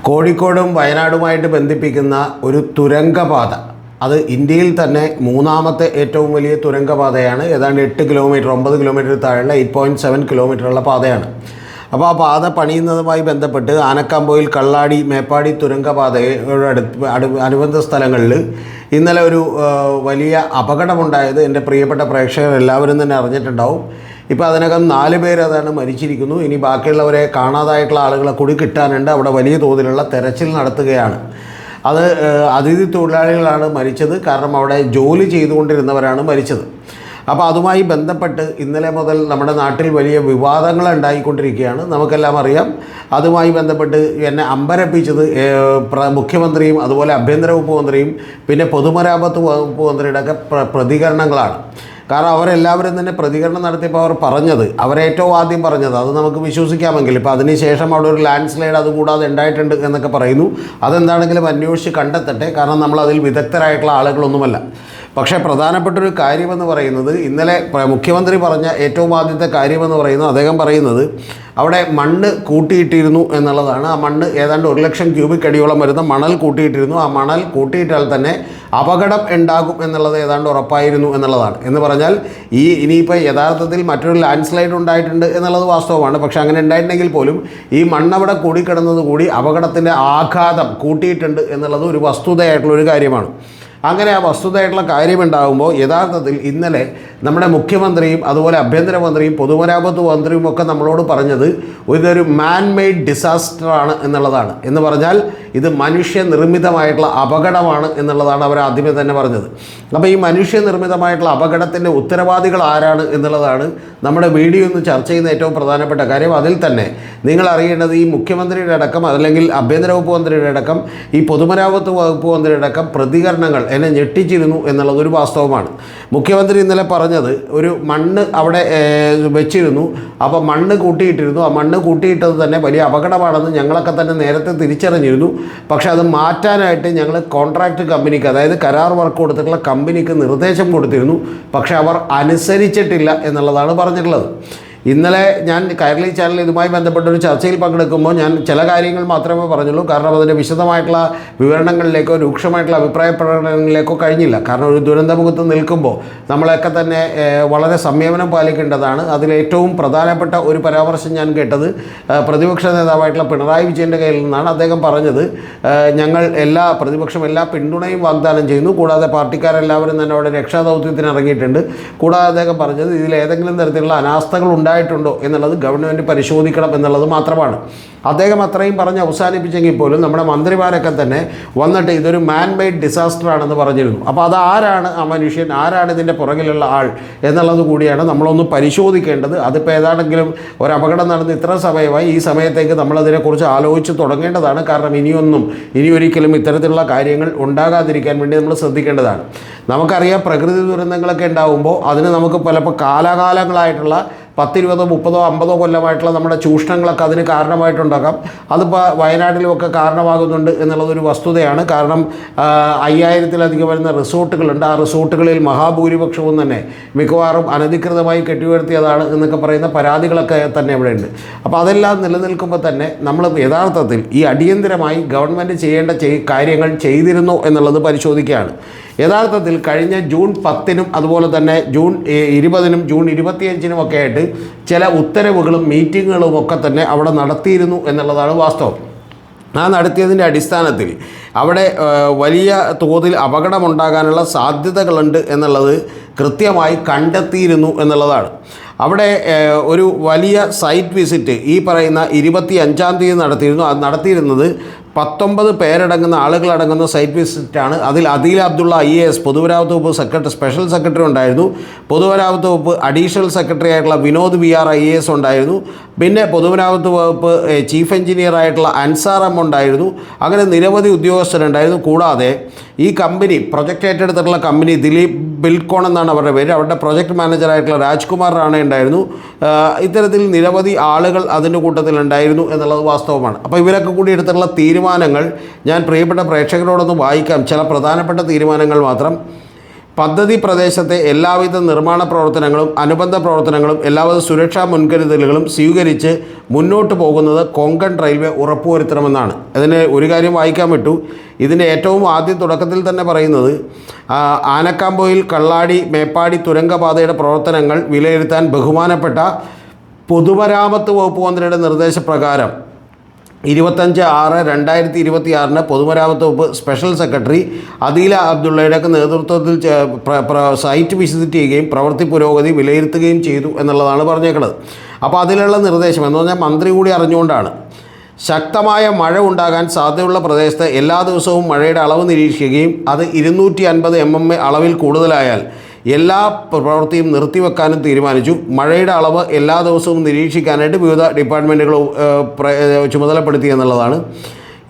കോഴിക്കോടും വയനാടുമായിട്ട് ബന്ധിപ്പിക്കുന്ന ഒരു തുരങ്കപാത, അത് ഇന്ത്യയിൽ തന്നെ മൂന്നാമത്തെ ഏറ്റവും വലിയ തുരങ്കപാതയാണ്. ഏതാണ്ട് 8 കിലോമീറ്റർ 9 കിലോമീറ്റർ താഴെയുള്ള 8.7 കിലോമീറ്ററുള്ള പാതയാണ്. അപ്പോൾ ആ പാത പണിയുന്നതുമായി ബന്ധപ്പെട്ട് ആനക്കാമ്പോയിൽ, കള്ളാടി, മേപ്പാടി തുരങ്കപാതയുടെ അനുബന്ധ സ്ഥലങ്ങളിൽ ഇന്നലെ ഒരു വലിയ അപകടമുണ്ടായത് എൻ്റെ പ്രിയപ്പെട്ട പ്രേക്ഷകർ എല്ലാവരും തന്നെ അറിഞ്ഞിട്ടുണ്ടാവും. ഇപ്പോൾ അതിനകം 4 പേര് അതാണ് മരിച്ചിരിക്കുന്നു. ഇനി ബാക്കിയുള്ളവരെ കാണാതായിട്ടുള്ള ആളുകളെ കൂടി കിട്ടാനുണ്ട്. അവിടെ വലിയ തോതിലുള്ള തെരച്ചിൽ നടത്തുകയാണ്. അത് അതിഥി തൊഴിലാളികളാണ് മരിച്ചത്. കാരണം അവിടെ ജോലി ചെയ്തുകൊണ്ടിരുന്നവരാണ് മരിച്ചത്. അപ്പോൾ അതുമായി ബന്ധപ്പെട്ട് ഇന്നലെ മുതൽ നമ്മുടെ നാട്ടിൽ വലിയ വിവാദങ്ങൾ ഉണ്ടായിക്കൊണ്ടിരിക്കുകയാണ്. നമുക്കെല്ലാം അറിയാം. അതുമായി ബന്ധപ്പെട്ട് എന്നെ അമ്പരപ്പിച്ചത് മുഖ്യമന്ത്രിയും അതുപോലെ ആഭ്യന്തര വകുപ്പ് മന്ത്രിയും പിന്നെ പൊതുമരാമത്ത് വകുപ്പ് മന്ത്രിയുടെ ഒക്കെ പ്രതികരണങ്ങളാണ്. കാരണം അവരെല്ലാവരും തന്നെ പ്രതികരണം നടത്തിയപ്പോൾ അവർ പറഞ്ഞത്, അവരേറ്റവും ആദ്യം പറഞ്ഞത്, അത് നമുക്ക് വിശ്വസിക്കാമെങ്കിൽ ഇപ്പോൾ അതിനുശേഷം അവിടെ ഒരു ലാൻഡ് സ്ലൈഡ് അതുകൂടാതെ ഉണ്ടായിട്ടുണ്ട് എന്നൊക്കെ പറയുന്നു. അതെന്താണെങ്കിലും അന്വേഷിച്ച് കണ്ടെത്തട്ടെ. കാരണം നമ്മളതിൽ വിദഗ്ധരായിട്ടുള്ള ആളുകളൊന്നുമല്ല. പക്ഷേ പ്രധാനപ്പെട്ടൊരു കാര്യമെന്ന് പറയുന്നത്, ഇന്നലെ മുഖ്യമന്ത്രി പറഞ്ഞ ഏറ്റവും ആദ്യത്തെ കാര്യമെന്ന് പറയുന്നത്, അദ്ദേഹം പറയുന്നത് അവിടെ മണ്ണ് കൂട്ടിയിട്ടിരുന്നു എന്നുള്ളതാണ്. ആ മണ്ണ് ഏതാണ്ട് 1 ലക്ഷം ക്യൂബിക് അടിയോളം വരുന്ന മണൽ കൂട്ടിയിട്ടിരുന്നു. ആ മണൽ കൂട്ടിയിട്ടാൽ തന്നെ അപകടം ഉണ്ടാകും എന്നുള്ളത് ഏതാണ്ട് ഉറപ്പായിരുന്നു എന്നുള്ളതാണ്. എന്ന് പറഞ്ഞാൽ ഇനിയിപ്പോൾ യഥാർത്ഥത്തിൽ മറ്റൊരു ലാൻഡ് സ്ലൈഡ് ഉണ്ടായിട്ടുണ്ട് എന്നുള്ളത് വാസ്തവമാണ്. പക്ഷേ അങ്ങനെ ഉണ്ടായിട്ടുണ്ടെങ്കിൽ പോലും ഈ മണ്ണവിടെ കൂടിക്കിടന്നത് കൂടി അപകടത്തിൻ്റെ ആഘാതം കൂട്ടിയിട്ടുണ്ട് എന്നുള്ളത് ഒരു വസ്തുതയായിട്ടുള്ളൊരു കാര്യമാണ്. അങ്ങനെ ആ വസ്തുതയായിട്ടുള്ള കാര്യമുണ്ടാകുമ്പോൾ യഥാർത്ഥത്തിൽ ഇന്നലെ നമ്മുടെ മുഖ്യമന്ത്രിയും അതുപോലെ ആഭ്യന്തര മന്ത്രിയും പൊതുമരാമത്ത് മന്ത്രിയും ഒക്കെ നമ്മളോട് പറഞ്ഞത് ഇതൊരു മാൻ മെയ്ഡ് ഡിസാസ്റ്ററാണ് എന്നുള്ളതാണ്. എന്ന് പറഞ്ഞാൽ ഇത് മനുഷ്യനിർമ്മിതമായിട്ടുള്ള അപകടമാണ് എന്നുള്ളതാണ് അവർ ആദ്യമേ തന്നെ പറഞ്ഞത്. അപ്പോൾ ഈ മനുഷ്യനിർമ്മിതമായിട്ടുള്ള അപകടത്തിൻ്റെ ഉത്തരവാദികൾ ആരാണ് എന്നുള്ളതാണ് നമ്മുടെ വീഡിയോ ഒന്ന് ചർച്ച ചെയ്യുന്ന ഏറ്റവും പ്രധാനപ്പെട്ട കാര്യം. അതിൽ തന്നെ നിങ്ങൾ അറിയേണ്ടത് ഈ മുഖ്യമന്ത്രിയുടെ അടക്കം അല്ലെങ്കിൽ ആഭ്യന്തര വകുപ്പ് മന്ത്രിയുടെ അടക്കം ഈ പൊതുമരാമത്ത് വകുപ്പ് മന്ത്രിയുടെ അടക്കം പ്രതികരണങ്ങൾ എന്നെ ഞെട്ടിച്ചിരുന്നു എന്നുള്ളത് ഒരു വാസ്തവമാണ്. മുഖ്യമന്ത്രി ഇന്നലെ പറഞ്ഞത് ഒരു മണ്ണ് അവിടെ വെച്ചിരുന്നു, അപ്പോൾ മണ്ണ് കൂട്ടിയിട്ടിരുന്നു. ആ മണ്ണ് കൂട്ടിയിട്ടത് തന്നെ വലിയ അപകടമാണെന്ന് ഞങ്ങളൊക്കെ തന്നെ നേരത്തെ തിരിച്ചറിഞ്ഞിരുന്നു. പക്ഷേ അത് മാറ്റാനായിട്ട് ഞങ്ങൾ കോൺട്രാക്റ്റ് കമ്പനിക്ക്, അതായത് കരാർ വർക്ക് കൊടുത്തിട്ടുള്ള കമ്പനിക്ക് നിർദ്ദേശം കൊടുത്തിരുന്നു. പക്ഷേ അവർ അനുസരിച്ചിട്ടില്ല എന്നുള്ളതാണ് പറഞ്ഞിട്ടുള്ളത്. ഇന്നലെ ഞാൻ കൈരളി ചാനൽ ഇതുമായി ബന്ധപ്പെട്ടൊരു ചർച്ചയിൽ പങ്കെടുക്കുമ്പോൾ ഞാൻ ചില കാര്യങ്ങൾ മാത്രമേ പറഞ്ഞുള്ളൂ. കാരണം അതിൻ്റെ വിശദമായിട്ടുള്ള വിവരണങ്ങളിലേക്കോ രൂക്ഷമായിട്ടുള്ള അഭിപ്രായ പ്രകടനങ്ങളിലേക്കോ കഴിഞ്ഞില്ല. കാരണം ഒരു ദുരന്തമുഖത്ത് നിൽക്കുമ്പോൾ നമ്മളൊക്കെ തന്നെ വളരെ സംയമനം പാലിക്കേണ്ടതാണ്. അതിലേറ്റവും പ്രധാനപ്പെട്ട ഒരു പരാമർശം ഞാൻ കേട്ടത് പ്രതിപക്ഷ നേതാവായിട്ടുള്ള പിണറായി വിജയൻ്റെ കയ്യിൽ നിന്നാണ്. അദ്ദേഹം പറഞ്ഞത്, ഞങ്ങൾ പ്രതിപക്ഷം എല്ലാ പിന്തുണയും വാഗ്ദാനം ചെയ്യുന്നു, കൂടാതെ പാർട്ടിക്കാരെല്ലാവരും തന്നെ അവിടെ രക്ഷാദൗത്യത്തിന് ഇറങ്ങിയിട്ടുണ്ട്. കൂടാതെ അദ്ദേഹം പറഞ്ഞത് ഇതിൽ ഏതെങ്കിലും തരത്തിലുള്ള അനാസ്ഥകൾ ഉണ്ടായിട്ടുണ്ടോ എന്നുള്ളത് ഗവൺമെൻറ് പരിശോധിക്കണം എന്നുള്ളത് മാത്രമാണ്. അദ്ദേഹം അത്രയും പറഞ്ഞ് അവസാനിപ്പിച്ചെങ്കിൽ പോലും നമ്മുടെ മന്ത്രിമാരൊക്കെ തന്നെ വന്നിട്ട് ഇതൊരു മാൻ മെയ്ഡ് ഡിസാസ്റ്റർ ആണെന്ന് പറഞ്ഞിരുന്നു. അപ്പോൾ അതാരാണ് ആ മനുഷ്യൻ, ആരാണ് ഇതിൻ്റെ പുറകിലുള്ള ആൾ എന്നുള്ളത് കൂടിയാണ് നമ്മളൊന്ന് പരിശോധിക്കേണ്ടത്. അതിപ്പോൾ ഏതാണെങ്കിലും ഒരു അപകടം നടന്ന് ഇത്ര സമയമായി, ഈ സമയത്തേക്ക് നമ്മളതിനെക്കുറിച്ച് ആലോചിച്ച് തുടങ്ങേണ്ടതാണ്. കാരണം ഇനി ഒരിക്കലും ഇത്തരത്തിലുള്ള കാര്യങ്ങൾ ഉണ്ടാകാതിരിക്കാൻ വേണ്ടി നമ്മൾ ശ്രദ്ധിക്കേണ്ടതാണ്. നമുക്കറിയാം, പ്രകൃതി ദുരന്തങ്ങളൊക്കെ ഉണ്ടാകുമ്പോൾ അതിന് നമുക്ക് പലപ്പോൾ കാലാകാലങ്ങളായിട്ടുള്ള 10, 20, 30, 50 കൊല്ലമായിട്ടുള്ള നമ്മുടെ ചൂഷണങ്ങളൊക്കെ അതിന് കാരണമായിട്ടുണ്ടാകാം. അതിപ്പോൾ വയനാട്ടിലുമൊക്കെ കാരണമാകുന്നുണ്ട് എന്നുള്ളതൊരു വസ്തുതയാണ്. കാരണം 5000-ലധികം വരുന്ന റിസോർട്ടുകളുണ്ട്. ആ റിസോർട്ടുകളിൽ മഹാഭൂരിപക്ഷവും തന്നെ മിക്കവാറും അനധികൃതമായി കെട്ടിയുയർത്തിയതാണ് എന്നൊക്കെ പറയുന്ന പരാതികളൊക്കെ തന്നെ ഇവിടെയുണ്ട്. അപ്പോൾ അതെല്ലാം നിലനിൽക്കുമ്പോൾ തന്നെ നമ്മൾ യഥാർത്ഥത്തിൽ ഈ അടിയന്തരമായി ഗവൺമെൻറ് ചെയ്യേണ്ട കാര്യങ്ങൾ ചെയ്തിരുന്നു എന്നുള്ളത് പരിശോധിക്കുകയാണ്. യഥാർത്ഥത്തിൽ കഴിഞ്ഞ ജൂൺ 10-നും അതുപോലെ തന്നെ ജൂൺ 20-നും ജൂൺ 25-നും ഒക്കെ ആയിട്ട് ചില ഉത്തരവുകളും മീറ്റിങ്ങുകളും ഒക്കെ തന്നെ അവിടെ നടത്തിയിരുന്നു എന്നുള്ളതാണ് വാസ്തവം. ആ നടത്തിയതിൻ്റെ അടിസ്ഥാനത്തിൽ അവിടെ വലിയ തോതിൽ അപകടമുണ്ടാകാനുള്ള സാധ്യതകളുണ്ട് എന്നുള്ളത് കൃത്യമായി കണ്ടെത്തിയിരുന്നു എന്നുള്ളതാണ്. അവിടെ ഒരു വലിയ സൈറ്റ് വിസിറ്റ് ഈ പറയുന്ന 25-ാം തീയതി നടത്തിയിരുന്നു. അത് നടത്തിയിരുന്നത് 19 പേരടങ്ങുന്ന ആളുകളടങ്ങുന്ന സൈറ്റ് വിസിറ്റാണ്. അതിൽ അദീൽ അബ്ദുള്ള IAS പൊതുമരാമത്ത് വകുപ്പ് സ്പെഷ്യൽ സെക്രട്ടറി ഉണ്ടായിരുന്നു. പൊതുമരാമത്ത് വകുപ്പ് അഡീഷണൽ സെക്രട്ടറി ആയിട്ടുള്ള വിനോദ് VR IAS ഉണ്ടായിരുന്നു. പിന്നെ പൊതുമരാമത്ത് വകുപ്പ് ചീഫ് എഞ്ചിനീയർ ആയിട്ടുള്ള അൻസാർ M ഉണ്ടായിരുന്നു. അങ്ങനെ നിരവധി ഉദ്യോഗസ്ഥരുണ്ടായിരുന്നു. കൂടാതെ ഈ കമ്പനി പ്രൊജക്റ്റ് ഏറ്റെടുത്തിട്ടുള്ള കമ്പനി ദിലീപ് ബിൽകോൺ എന്നാണ് അവരുടെ പേര്. അവരുടെ പ്രൊജക്ട് മാനേജറായിട്ടുള്ള രാജ്കുമാർ റാണ ഉണ്ടായിരുന്നു. ഇത്തരത്തിൽ നിരവധി ആളുകൾ അതിൻ്റെ കൂട്ടത്തിലുണ്ടായിരുന്നു എന്നുള്ളത് വാസ്തവമാണ്. അപ്പോൾ ഇവരൊക്കെ കൂടി എടുത്തിട്ടുള്ള തീരുമാനങ്ങൾ ഞാൻ പ്രിയപ്പെട്ട പ്രേക്ഷകരോടൊന്ന് വായിക്കാം. ചില പ്രധാനപ്പെട്ട തീരുമാനങ്ങൾ മാത്രം. പദ്ധതി പ്രദേശത്തെ എല്ലാവിധ നിർമ്മാണ പ്രവർത്തനങ്ങളും അനുബന്ധ പ്രവർത്തനങ്ങളും എല്ലാവിധ സുരക്ഷാ മുൻകരുതലുകളും സ്വീകരിച്ച് മുന്നോട്ട് പോകുന്നത് കൊങ്കൺ റെയിൽവേ ഉറപ്പുവരുത്തണമെന്നാണ്. അതിന് ഒരു കാര്യം വായിക്കാൻ വിട്ടു. ഇതിൻ്റെ ഏറ്റവും ആദ്യം തുടക്കത്തിൽ തന്നെ പറയുന്നത് ആനക്കാമ്പോയിൽ കള്ളാടി മേപ്പാടി തുരങ്കപാതയുടെ പ്രവർത്തനങ്ങൾ വിലയിരുത്താൻ ബഹുമാനപ്പെട്ട പൊതുമരാമത്ത് വകുപ്പ് മന്ത്രിയുടെ നിർദ്ദേശപ്രകാരം 25/6/2026 പൊതുമരാമത്ത് വകുപ്പ് സ്പെഷ്യൽ സെക്രട്ടറി അദീല അബ്ദുള്ളയുടെയൊക്കെ നേതൃത്വത്തിൽ സൈറ്റ് വിസിറ്റ് ചെയ്യുകയും പ്രവൃത്തി പുരോഗതി വിലയിരുത്തുകയും ചെയ്തു എന്നുള്ളതാണ് പറഞ്ഞേക്കുന്നത്. അപ്പോൾ അതിലുള്ള നിർദ്ദേശം എന്ന് പറഞ്ഞാൽ മന്ത്രി കൂടി അറിഞ്ഞുകൊണ്ടാണ്. ശക്തമായ മഴ ഉണ്ടാകാൻ സാധ്യതയുള്ള പ്രദേശത്ത് എല്ലാ ദിവസവും മഴയുടെ അളവ് നിരീക്ഷിക്കുകയും അത് 250 mm അളവിൽ കൂടുതലായാൽ എല്ലാ പ്രവൃത്തിയും നിർത്തിവെക്കാനും തീരുമാനിച്ചു. മഴയുടെ അളവ് എല്ലാ ദിവസവും നിരീക്ഷിക്കാനായിട്ട് വിവിധ ഡിപ്പാർട്ട്മെൻറ്റുകൾ ചുമതലപ്പെടുത്തി എന്നുള്ളതാണ്.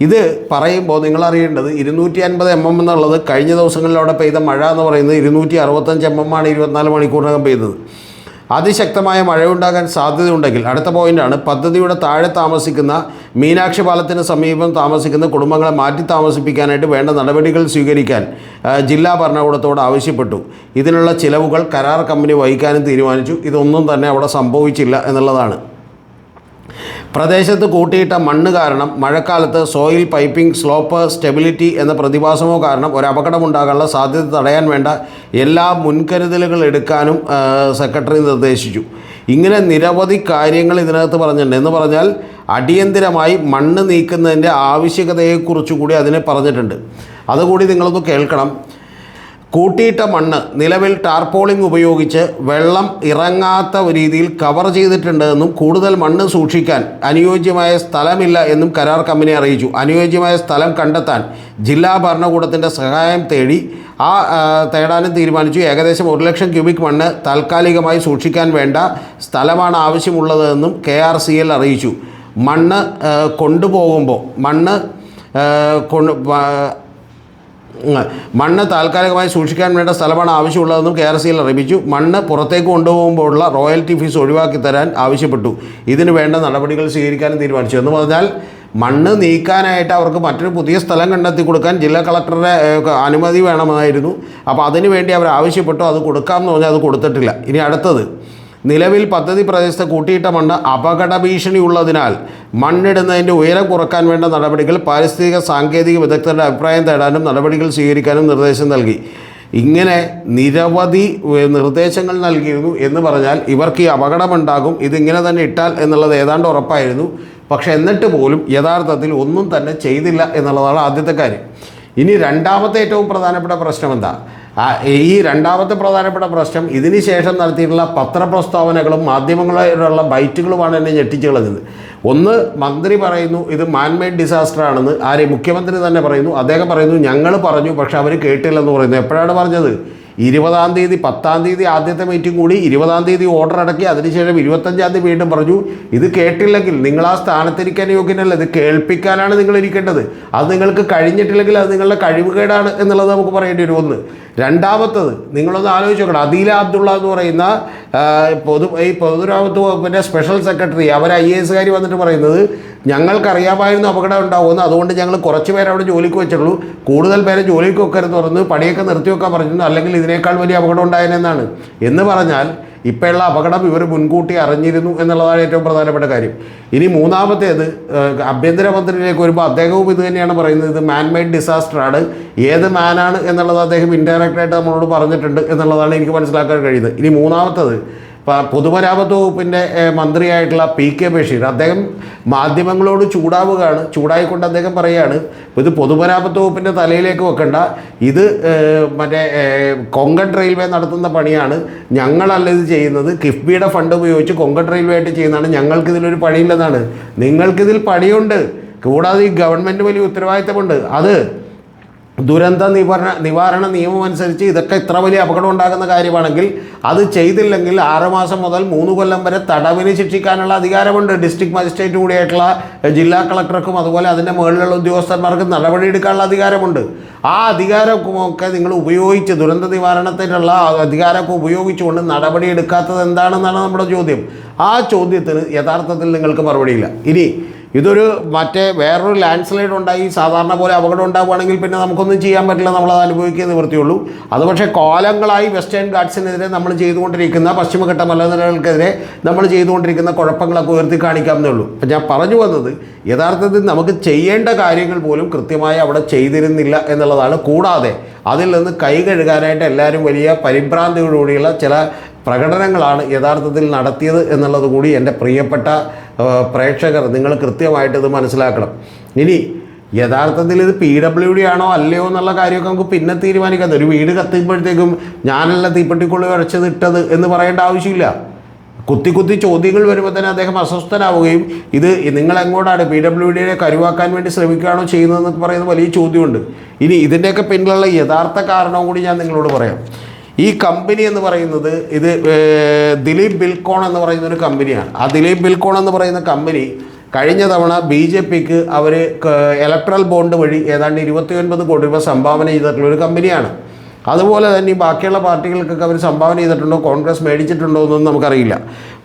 ഇത് പറയുമ്പോൾ നിങ്ങളറിയേണ്ടത് 250 mm എന്നുള്ളത് കഴിഞ്ഞ ദിവസങ്ങളിലൂടെ പെയ്ത മഴ എന്ന് പറയുന്നത് 265 mm ആണ് 24 മണിക്കൂറിനകം പെയ്തത്. അതിശക്തമായ മഴയുണ്ടാകാൻ സാധ്യതയുണ്ടെങ്കിൽ അടുത്ത പോയിൻ്റാണ്, പദ്ധതിയുടെ താഴെ താമസിക്കുന്ന മീനാക്ഷി പാലത്തിന് സമീപം താമസിക്കുന്ന കുടുംബങ്ങളെ മാറ്റി താമസിപ്പിക്കാനായിട്ട് വേണ്ട നടപടികൾ സ്വീകരിക്കാൻ ജില്ലാ ഭരണകൂടത്തോട് ആവശ്യപ്പെട്ടു. ഇതിനുള്ള ചിലവുകൾ കരാർ കമ്പനി വഹിക്കാനും തീരുമാനിച്ചു. ഇതൊന്നും തന്നെ അവിടെ സംഭവിച്ചില്ല എന്നുള്ളതാണ്. പ്രദേശത്ത് കൂട്ടിയിട്ട മണ്ണ് കാരണം മഴക്കാലത്ത് സോയിൽ പൈപ്പിംഗ് സ്ലോപ്പ് സ്റ്റെബിലിറ്റി എന്ന പ്രതിഭാസമോ കാരണം ഒരു അപകടമുണ്ടാകാനുള്ള സാധ്യത തടയാൻ വേണ്ട എല്ലാ മുൻകരുതലുകൾ എടുക്കാനും സെക്രട്ടറി നിർദ്ദേശിച്ചു. ഇങ്ങനെ നിരവധി കാര്യങ്ങൾ ഇതിനകത്ത് പറഞ്ഞിട്ടുണ്ട്. എന്ന് പറഞ്ഞാൽ അടിയന്തിരമായി മണ്ണ് നീക്കുന്നതിൻ്റെ ആവശ്യകതയെക്കുറിച്ച് കൂടി അതിനെ പറഞ്ഞിട്ടുണ്ട്. അതുകൂടി നിങ്ങളൊന്ന് കേൾക്കണം. കൂട്ടിയിട്ട മണ്ണ് നിലവിൽ ടാർപോളിംഗ് ഉപയോഗിച്ച് വെള്ളം ഇറങ്ങാത്ത രീതിയിൽ കവർ ചെയ്തിട്ടുണ്ടെന്നും കൂടുതൽ മണ്ണ് സൂക്ഷിക്കാൻ അനുയോജ്യമായ സ്ഥലമില്ല എന്നും കരാർ കമ്പനി അറിയിച്ചു. അനുയോജ്യമായ സ്ഥലം കണ്ടെത്താൻ ജില്ലാ ഭരണകൂടത്തിൻ്റെ സഹായം തേടാനും തീരുമാനിച്ചു. ഏകദേശം 1 ലക്ഷം ക്യൂബിക് മണ്ണ് താൽക്കാലികമായി സൂക്ഷിക്കാൻ വേണ്ട സ്ഥലമാണ് ആവശ്യമുള്ളതെന്നും KRCL അറിയിച്ചു. മണ്ണ് കൊണ്ടുപോകുമ്പോൾ മണ്ണ് താൽക്കാലികമായി സൂക്ഷിക്കാൻ വേണ്ട സ്ഥലമാണ് ആവശ്യമുള്ളതെന്നും KRCL അറിയിച്ചു. മണ്ണ് പുറത്തേക്ക് കൊണ്ടുപോകുമ്പോഴുള്ള റോയൽറ്റി ഫീസ് ഒഴിവാക്കി തരാൻ ആവശ്യപ്പെട്ടു. ഇതിന് വേണ്ട നടപടികൾ സ്വീകരിക്കാനും തീരുമാനിച്ചു. എന്ന് പറഞ്ഞാൽ മണ്ണ് നീക്കാനായിട്ട് അവർക്ക് മറ്റൊരു പുതിയ സ്ഥലം കണ്ടെത്തി കൊടുക്കാൻ ജില്ലാ കളക്ടറുടെ അനുമതി വേണമെന്നായിരുന്നു. അപ്പോൾ അതിനു വേണ്ടി അവർ ആവശ്യപ്പെട്ടു. അത് കൊടുക്കാമെന്ന് പറഞ്ഞാൽ അത് കൊടുത്തിട്ടില്ല. ഇനി അടുത്തത്, നിലവിൽ പദ്ധതി പ്രദേശത്ത് കൂട്ടിയിട്ട മണ്ണ് അപകട ഭീഷണി ഉള്ളതിനാൽ മണ്ണിടുന്നതിൻ്റെ ഉയരം കുറക്കാൻ വേണ്ട നടപടികൾ പാരിസ്ഥിതിക സാങ്കേതിക വിദഗ്ധരുടെ അഭിപ്രായം തേടാനും നടപടികൾ സ്വീകരിക്കാനും നിർദ്ദേശം നൽകി. ഇങ്ങനെ നിരവധി നിർദ്ദേശങ്ങൾ നൽകിയിരുന്നു. എന്ന് പറഞ്ഞാൽ ഇവർക്ക് ഈ അപകടമുണ്ടാകും, ഇതിങ്ങനെ തന്നെ ഇട്ടാൽ എന്നുള്ളത് ഏതാണ്ട് ഉറപ്പായിരുന്നു. പക്ഷെ എന്നിട്ട് പോലും യഥാർത്ഥത്തിൽ ഒന്നും തന്നെ ചെയ്തില്ല എന്നുള്ളതാണ് ആദ്യത്തെ കാര്യം. ഇനി രണ്ടാമത്തെ ഏറ്റവും പ്രധാനപ്പെട്ട പ്രശ്നം എന്താ? ഈ രണ്ടാമത്തെ പ്രധാനപ്പെട്ട പ്രശ്നം ഇതിന് ശേഷം നടത്തിയിട്ടുള്ള പത്രപ്രസ്താവനകളും മാധ്യമങ്ങളോടുള്ള ബൈറ്റുകളുമാണ് എന്നെ ഞെട്ടിച്ചു കളഞ്ഞത്. ഒന്ന്, മന്ത്രി പറയുന്നു ഇത് മാൻമെയ്ഡ് ഡിസാസ്റ്റർ ആണെന്ന്. മുഖ്യമന്ത്രി തന്നെ പറയുന്നു. അദ്ദേഹം പറയുന്നു ഞങ്ങൾ പറഞ്ഞു പക്ഷെ അവർ കേട്ടില്ലെന്ന് പറയുന്നു. എപ്പോഴാണ് പറഞ്ഞത്? 20-ാം തീയതി 10-ാം തീയതി ആദ്യത്തെ മീറ്റിംഗ് കൂടി, 20-ാം തീയതി ഓർഡർ അടക്കി, അതിനുശേഷം 25-ാം തീയതി വീണ്ടും പറഞ്ഞു ഇത് കേട്ടില്ലെങ്കിൽ നിങ്ങൾ ആ സ്ഥാനത്തിരിക്കാൻ യോഗ്യനല്ല, ഇത് കേൾപ്പിക്കാനാണ് നിങ്ങൾ ഇരിക്കേണ്ടത്. അത് നിങ്ങൾക്ക് കഴിഞ്ഞിട്ടില്ലെങ്കിൽ അത് നിങ്ങളുടെ കഴിവുകേടാണ് എന്നുള്ളത് നമുക്ക് പറയേണ്ടി വരും. ഒന്ന്. രണ്ടാമത്തത്, നിങ്ങളൊന്ന് ആലോചിച്ച് നോക്കണം. അദീല അബ്ദുള്ള എന്ന് പറയുന്ന പൊതുമരാമത്ത് വകുപ്പിൻ്റെ സ്പെഷ്യൽ സെക്രട്ടറി, അവർ IAS വന്നിട്ട് പറയുന്നത് ഞങ്ങൾക്കറിയാമായിരുന്നു അപകടം ഉണ്ടാവുമെന്ന്, അതുകൊണ്ട് ഞങ്ങൾ കുറച്ച് പേരെ അവിടെ ജോലിക്ക് വെച്ചുള്ളൂ, കൂടുതൽ പേരെ ജോലിക്ക് വെക്കരുതെന്ന് പറഞ്ഞു, പണിയൊക്കെ നിർത്തിവെക്കാൻ പറഞ്ഞു, അല്ലെങ്കിൽ ഇതിനേക്കാൾ വലിയ അപകടം ഉണ്ടായേനെന്നാണ്. എന്ന് പറഞ്ഞാൽ ഇപ്പോഴുള്ള അപകടം ഇവർ മുൻകൂട്ടി അറിഞ്ഞിരുന്നു എന്നുള്ളതാണ് ഏറ്റവും പ്രധാനപ്പെട്ട കാര്യം. ഇനി മൂന്നാമത്തേത്, ആഭ്യന്തരമന്ത്രിയിലേക്ക് വരുമ്പോൾ അദ്ദേഹവും ഇത് തന്നെയാണ് പറയുന്നത്, ഇത് മാൻമെയ്ഡ് ഡിസാസ്റ്ററാണ്. ഏത് മാനാണ് എന്നുള്ളത് അദ്ദേഹം ഇൻഡയറക്റ്റായിട്ട് നമ്മളോട് പറഞ്ഞിട്ടുണ്ട് എന്നുള്ളതാണ് എനിക്ക് മനസ്സിലാക്കാൻ കഴിയുന്നത്. ഇനി മൂന്നാമത്തത്, പൊതുമരാമത്ത് വകുപ്പിൻ്റെ മന്ത്രിയായിട്ടുള്ള PK ബഷീർ, അദ്ദേഹം മാധ്യമങ്ങളോട് ചൂടാവുകയാണ്. ചൂടായിക്കൊണ്ട് അദ്ദേഹം പറയുകയാണ് ഇത് പൊതുമരാമത്ത് വകുപ്പിൻ്റെ തലയിലേക്ക് വെക്കണ്ട, ഇത് മറ്റേ കൊങ്കൺ റെയിൽവേ നടത്തുന്ന പണിയാണ്, ഞങ്ങളല്ല ഇത് ചെയ്യുന്നത്, കിഫ്ബിയുടെ ഫണ്ട് ഉപയോഗിച്ച് കൊങ്കൺ റെയിൽവേ ആയിട്ട് ചെയ്യുന്നതാണ്, ഞങ്ങൾക്കിതിലൊരു പണിയില്ലെന്നാണ്. നിങ്ങൾക്കിതിൽ പണിയുണ്ട്, കൂടാതെ ഈ ഗവൺമെൻറ് വലിയ ഉത്തരവാദിത്തമുണ്ട്. അത് ദുരന്ത നിവാരണ നിയമം അനുസരിച്ച് ഇതൊക്കെ ഇത്ര വലിയ അപകടം ഉണ്ടാകുന്ന കാര്യമാണെങ്കിൽ അത് ചെയ്തില്ലെങ്കിൽ 6 മാസം മുതൽ 3 കൊല്ലം വരെ തടവിന് ശിക്ഷിക്കാനുള്ള അധികാരമുണ്ട്. ഡിസ്ട്രിക്ട് മജിസ്ട്രേറ്റ് കൂടിയായിട്ടുള്ള ജില്ലാ കളക്ടർക്കും അതുപോലെ അതിൻ്റെ മുകളിലുള്ള ഉദ്യോഗസ്ഥന്മാർക്കും നടപടിയെടുക്കാനുള്ള അധികാരമുണ്ട്. ആ അധികാരമൊക്കെ നിങ്ങൾ ഉപയോഗിച്ച് ദുരന്ത നിവാരണത്തിനുള്ള അധികാരമൊക്കെ ഉപയോഗിച്ചുകൊണ്ട് നടപടിയെടുക്കാത്തത് എന്താണെന്നാണ് നമ്മുടെ ചോദ്യം. ആ ചോദ്യത്തിന് യഥാർത്ഥത്തിൽ നിങ്ങൾക്ക് മറുപടിയില്ല. ഇനി ഇതൊരു വേറൊരു ലാൻഡ് സ്ലൈഡ് ഉണ്ടായി സാധാരണ പോലെ അപകടം ഉണ്ടാവുകയാണെങ്കിൽ പിന്നെ നമുക്കൊന്നും ചെയ്യാൻ പറ്റില്ല, നമ്മളത് അനുഭവിക്കുക നിവൃത്തിയുള്ളൂ. അത് പക്ഷേ കാലങ്ങളായി വെസ്റ്റേൺ ഗാട്സിനെതിരെ നമ്മൾ ചെയ്തുകൊണ്ടിരിക്കുന്ന പശ്ചിമഘട്ട മലനിരകൾക്കെതിരെ നമ്മൾ ചെയ്തുകൊണ്ടിരിക്കുന്ന കുഴപ്പങ്ങളൊക്കെ ഉയർത്തി കാണിക്കാമെന്നേ ഉള്ളൂ. അപ്പം ഞാൻ പറഞ്ഞു വന്നത് യഥാർത്ഥത്തിൽ നമുക്ക് ചെയ്യേണ്ട കാര്യങ്ങൾ പോലും കൃത്യമായി അവിടെ ചെയ്തിരുന്നില്ല എന്നുള്ളതാണ്. കൂടാതെ അതിൽ നിന്ന് കൈ കഴുകാനായിട്ട് എല്ലാവരും വലിയ പരിഭ്രാന്തിയോടുകൂടിയുള്ള ചില പ്രകടനങ്ങളാണ് യഥാർത്ഥത്തിൽ നടത്തിയത് എന്നുള്ളത് കൂടി എൻ്റെ പ്രിയപ്പെട്ട പ്രേക്ഷകർ നിങ്ങൾ കൃത്യമായിട്ട് ഇത് മനസ്സിലാക്കണം. ഇനി യഥാർത്ഥത്തിൽ ഇത് PWD ആണോ അല്ലയോ എന്നുള്ള കാര്യമൊക്കെ നമുക്ക് പിന്നെ തീരുമാനിക്കാം. ഒരു വീട് കത്തുമ്പോഴത്തേക്കും ഞാനല്ല തീപ്പെട്ടിക്കുള്ളി വരച്ചത് ഇട്ടത് എന്ന് പറയേണ്ട ആവശ്യമില്ല. കുത്തി ചോദ്യങ്ങൾ വരുമ്പോൾ തന്നെ അദ്ദേഹം അസ്വസ്ഥനാവുകയും ഇത് നിങ്ങളെങ്ങോട്ടാണ് PWDയെ കരുവാക്കാൻ വേണ്ടി ശ്രമിക്കുകയാണോ ചെയ്യുന്നതെന്നൊക്കെ പറയുന്ന വലിയ ചോദ്യമുണ്ട്. ഇനി ഇതിൻ്റെയൊക്കെ പിന്നിലുള്ള യഥാർത്ഥ കാരണവും കൂടി ഞാൻ നിങ്ങളോട് പറയാം. ഈ കമ്പനി എന്ന് പറയുന്നത് ഇത് ദിലീപ് ബിൽകോൺ എന്ന് പറയുന്ന ഒരു കമ്പനിയാണ്. ആ ദിലീപ് ബിൽകോൺ എന്ന് പറയുന്ന കമ്പനി കഴിഞ്ഞ തവണ BJPക്ക് അവർ ഇലക്ട്രൽ ബോണ്ട് വഴി ഏതാണ്ട് 29 കോടി രൂപ സംഭാവന ചെയ്തിട്ടുള്ളൊരു കമ്പനിയാണ്. അതുപോലെ തന്നെ ഈ ബാക്കിയുള്ള പാർട്ടികൾക്കൊക്കെ അവർ സംഭാവന ചെയ്തിട്ടുണ്ടോ, കോൺഗ്രസ് മേടിച്ചിട്ടുണ്ടോ എന്നൊന്നും നമുക്കറിയില്ല.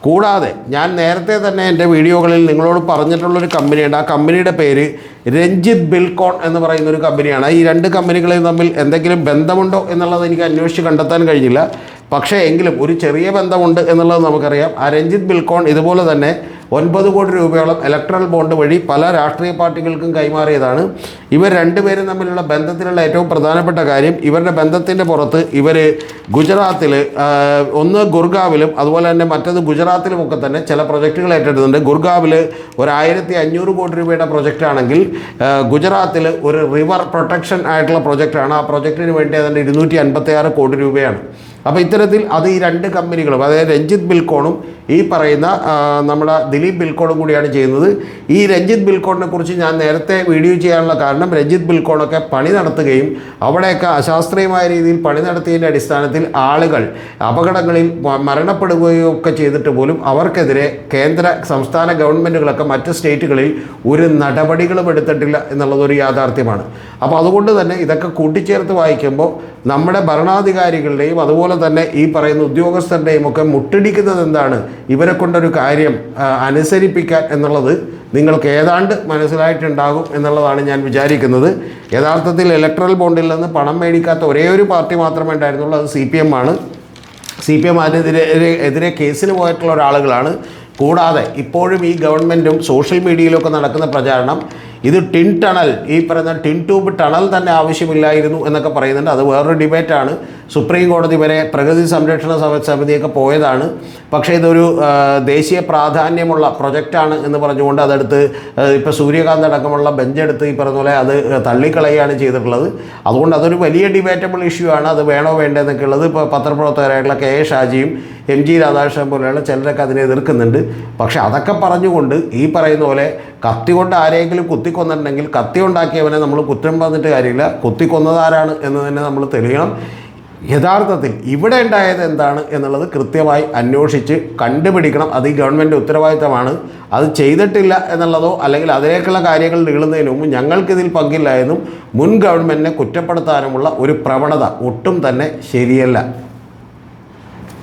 കൂടാതെ ഞാൻ നേരത്തെ തന്നെ എൻ്റെ വീഡിയോകളിൽ നിങ്ങളോട് പറഞ്ഞിട്ടുള്ളൊരു കമ്പനിയുണ്ട്. ആ കമ്പനിയുടെ പേര് രഞ്ജിത്ത് ബിൽകോൺ എന്ന് പറയുന്നൊരു കമ്പനിയാണ്. ഈ രണ്ട് കമ്പനികളെയും തമ്മിൽ എന്തെങ്കിലും ബന്ധമുണ്ടോ എന്നുള്ളത് എനിക്ക് അന്വേഷിച്ച് കണ്ടെത്താൻ കഴിഞ്ഞില്ല. പക്ഷേ എങ്കിലും ഒരു ചെറിയ ബന്ധമുണ്ട് എന്നുള്ളത് നമുക്കറിയാം. ആ രഞ്ജിത്ത് ബിൽകോൺ ഇതുപോലെ തന്നെ 9 കോടി രൂപയോളം ഇലക്ട്രൽ ബോണ്ട് വഴി പല രാഷ്ട്രീയ പാർട്ടികൾക്കും കൈമാറിയതാണ്. ഇവർ രണ്ടുപേരും തമ്മിലുള്ള ബന്ധത്തിലുള്ള ഏറ്റവും പ്രധാനപ്പെട്ട കാര്യം, ഇവരുടെ ബന്ധത്തിൻ്റെ പുറത്ത് ഇവർ ഗുജറാത്തിൽ ഒന്ന് ഗുർഗാവിലും അതുപോലെ തന്നെ മറ്റത് ഗുജറാത്തിലുമൊക്കെ തന്നെ ചില പ്രൊജക്റ്റുകൾ ഏറ്റെടുക്കുന്നുണ്ട്. ഗുർഗാവിൽ ഒരു 1500 കോടി രൂപയുടെ പ്രൊജക്റ്റാണെങ്കിൽ ഗുജറാത്തിൽ ഒരു റിവർ പ്രൊട്ടക്ഷൻ ആയിട്ടുള്ള പ്രൊജക്റ്റാണ്. ആ പ്രൊജക്റ്റിന് വേണ്ടി അതിൻ്റെ 256 കോടി രൂപയാണ്. അപ്പോൾ ഇത്തരത്തിൽ അത് ഈ രണ്ട് കമ്പനികളും, അതായത് രഞ്ജിത്ത് ബിൽകോണും ഈ പറയുന്ന നമ്മുടെ ദിലീപ് ബിൽകോണും കൂടിയാണ് ചെയ്യുന്നത്. ഈ രഞ്ജിത്ത് ബിൽകോണിനെ കുറിച്ച് ഞാൻ നേരത്തെ വീഡിയോ ചെയ്യാനുള്ള കാരണം, രഞ്ജിത്ത് ബിൽകോണൊക്കെ പണി നടത്തുകയും അവിടെയൊക്കെ അശാസ്ത്രീയമായ രീതിയിൽ പണി നടത്തിയതിൻ്റെ അടിസ്ഥാനത്തിൽ ആളുകൾ അപകടങ്ങളിൽ മരണപ്പെടുകയോ ഒക്കെ ചെയ്തിട്ട് പോലും അവർക്കെതിരെ കേന്ദ്ര സംസ്ഥാന ഗവൺമെൻറ്റുകളൊക്കെ മറ്റ് സ്റ്റേറ്റുകളിൽ ഒരു നടപടികളും എടുത്തിട്ടില്ല എന്നുള്ളതൊരു യാഥാർത്ഥ്യമാണ്. അപ്പോൾ അതുകൊണ്ട് തന്നെ ഇതൊക്കെ കൂട്ടിച്ചേർത്ത് വായിക്കുമ്പോൾ നമ്മുടെ ഭരണാധികാരികളുടെയും അതുപോലെ തന്നെ ഈ പറയുന്ന ഉദ്യോഗസ്ഥരുടെയും ഒക്കെ മുട്ടിടിക്കുന്നത് എന്താണ്, ഇവരെ കൊണ്ടൊരു കാര്യം അനുസരിപ്പിക്കാൻ എന്നുള്ളത് നിങ്ങൾക്ക് ഏതാണ്ട് മനസ്സിലായിട്ടുണ്ടാകും എന്നുള്ളതാണ് ഞാൻ വിചാരിക്കുന്നത്. യഥാർത്ഥത്തിൽ ഇലക്ട്രൽ ബോണ്ടിൽ നിന്ന് പണം മേടിക്കാത്ത ഒരേ ഒരു പാർട്ടി മാത്രമേ ഉണ്ടായിരുന്നുള്ളൂ, അത് CPM ആണ്. CPM അതിനെതിരെ കേസിന് പോയിട്ടുള്ള ഒരാളുകളാണ്. കൂടാതെ ഇപ്പോഴും ഈ ഗവൺമെൻറ്റും സോഷ്യൽ മീഡിയയിലൊക്കെ നടക്കുന്ന പ്രചാരണം ഇത് ടിൻ ടണൽ, ഈ പറയുന്ന ടിൻ ട്യൂബ് ടണൽ തന്നെ ആവശ്യമില്ലായിരുന്നു എന്നൊക്കെ പറയുന്നുണ്ട്. അത് വേറൊരു ഡിബേറ്റാണ്. സുപ്രീം കോടതി വരെ പ്രകൃതി സംരക്ഷണ സമിതിയൊക്കെ പോയതാണ്. പക്ഷേ ഇതൊരു ദേശീയ പ്രാധാന്യമുള്ള പ്രൊജക്റ്റാണ് എന്ന് പറഞ്ഞുകൊണ്ട് അതെടുത്ത് ഇപ്പോൾ സൂര്യകാന്ത് അടക്കമുള്ള ബെഞ്ചെടുത്ത് ഈ പറഞ്ഞ പോലെ അത് തള്ളിക്കളയുകയാണ് ചെയ്തിട്ടുള്ളത്. അതുകൊണ്ട് അതൊരു വലിയ ഡിബേറ്റബിൾ ഇഷ്യൂ ആണ്. അത് വേണോ വേണ്ടതെന്നൊക്കെ ഉള്ളത് ഇപ്പോൾ പത്രപ്രവർത്തകരായിട്ടുള്ള KA ഷാജിയും MG രാധാകൃഷ്ണൻ പോലെയുള്ള ചിലരൊക്കെ അതിനെ എതിർക്കുന്നുണ്ട്. പക്ഷേ അതൊക്കെ പറഞ്ഞുകൊണ്ട് ഈ പറയുന്ന പോലെ കത്തി കൊണ്ട് ആരെങ്കിലും കുത്തിക്കൊന്നിട്ടുണ്ടെങ്കിൽ കത്തി ഉണ്ടാക്കിയവനെ നമ്മൾ കുറ്റം പറഞ്ഞിട്ട് കാര്യമില്ല. കുത്തിക്കൊന്നതാരാണ് എന്ന് തന്നെ നമ്മൾ തെളിയണം. യഥാർത്ഥത്തിൽ ഇവിടെ ഉണ്ടായത് എന്താണ് എന്നുള്ളത് കൃത്യമായി അന്വേഷിച്ച് കണ്ടുപിടിക്കണം. അത് ഈ ഗവൺമെൻറ് ഉത്തരവാദിത്തമാണ്. അത് ചെയ്തിട്ടില്ല എന്നുള്ളതോ അല്ലെങ്കിൽ അതിലേക്കുള്ള കാര്യങ്ങൾ നീളുന്നതിന് മുമ്പ് ഞങ്ങൾക്കിതിൽ പങ്കില്ല എന്നും മുൻ ഗവൺമെൻറ്റിനെ കുറ്റപ്പെടുത്താനുമുള്ള ഒരു പ്രവണത ഒട്ടും തന്നെ ശരിയല്ല.